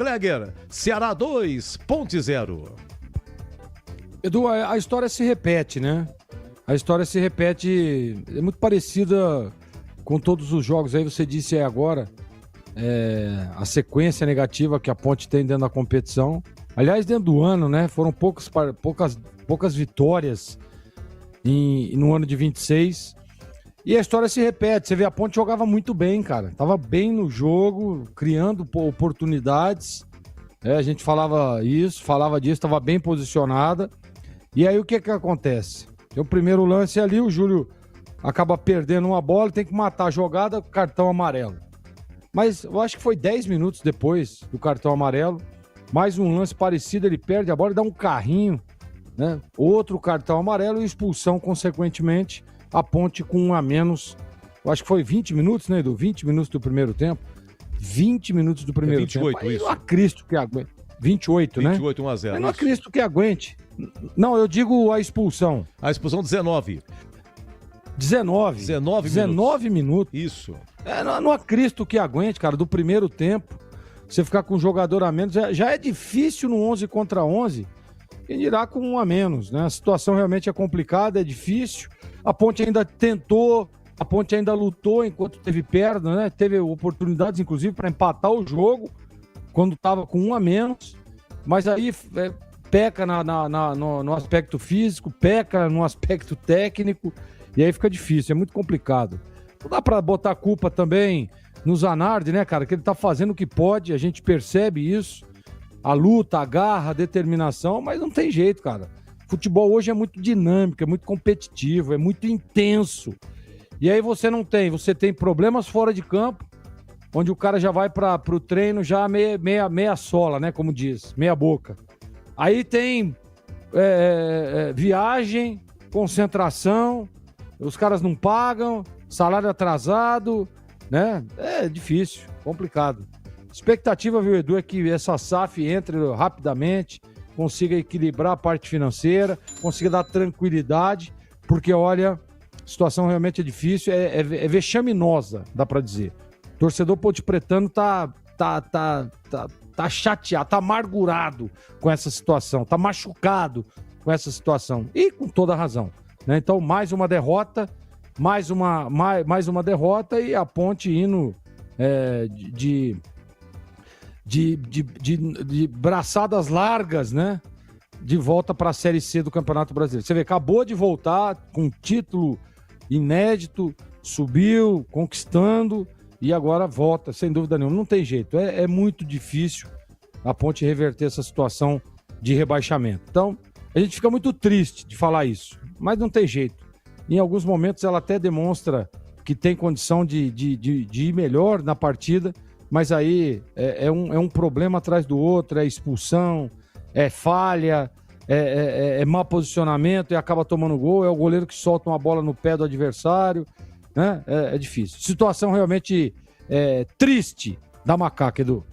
Kleger, Ceará 2, Ponte 0. Edu, a história se repete, né? A história se repete, é muito parecida com todos os jogos. Aí você disse aí agora, a sequência negativa que a Ponte tem dentro da competição. Aliás, dentro do ano, né? Foram poucas vitórias no ano de 26. E a história se repete. Você vê, a Ponte jogava muito bem, cara. Tava bem no jogo, criando oportunidades. A gente falava disso, tava bem posicionada. E aí o que acontece? Tem o primeiro lance ali, o Júlio acaba perdendo uma bola, tem que matar a jogada, cartão amarelo. Mas eu acho que foi 10 minutos depois do cartão amarelo, mais um lance parecido, ele perde a bola e dá um carrinho, né? Outro cartão amarelo e expulsão, consequentemente, a Ponte com 1 a menos. Eu acho que foi 20 minutos, né, Edu? 20 minutos do primeiro tempo. 20 minutos do primeiro 28, tempo. isso. Não há Cristo que aguente. 28, né? 28, 1 a 0. Não há Cristo que aguente. Não, eu digo a expulsão. A expulsão 19. 19 minutos. Isso. Não há Cristo que aguente, cara, do primeiro tempo. Você ficar com um jogador a menos, já é difícil no 11 contra 11. Quem dirá com 1 a menos, né? A situação realmente é complicada, é difícil. A Ponte ainda tentou, a Ponte ainda lutou enquanto teve perda, né? Teve oportunidades, inclusive, para empatar o jogo quando estava com 1 a menos. Mas aí peca no aspecto físico, peca no aspecto técnico, e aí fica difícil, é muito complicado. Não dá pra botar a culpa também no Zanardi, né, cara, que ele tá fazendo o que pode, a gente percebe isso, a luta, a garra, a determinação, mas não tem jeito, cara. Futebol hoje é muito dinâmico, é muito competitivo, é muito intenso. E aí você tem problemas fora de campo, onde o cara já vai pro treino já meia sola, né, como diz, meia boca. Aí tem viagem, concentração, os caras não pagam, salário atrasado, né? É difícil, complicado. Expectativa, viu, Edu, é que essa SAF entre rapidamente, consiga equilibrar a parte financeira, consiga dar tranquilidade, porque, olha, a situação realmente é difícil, é vexaminosa, dá pra dizer. O torcedor pontepretano tá chateado, tá amargurado com essa situação, tá machucado com essa situação. E com toda a razão, né? Então, mais uma derrota, mais uma derrota e a Ponte indo de braçadas largas, né? De volta para a Série C do Campeonato Brasileiro. Você vê, acabou de voltar com um título inédito, subiu, conquistando e agora volta, sem dúvida nenhuma. Não tem jeito, é muito difícil a Ponte reverter essa situação de rebaixamento. Então, a gente fica muito triste de falar isso, mas não tem jeito. Em alguns momentos ela até demonstra que tem condição de ir melhor na partida, mas aí é um problema atrás do outro, é expulsão, é falha, é mau posicionamento e acaba tomando gol, é o goleiro que solta uma bola no pé do adversário, né? É difícil. Situação realmente triste da Macaca, Edu.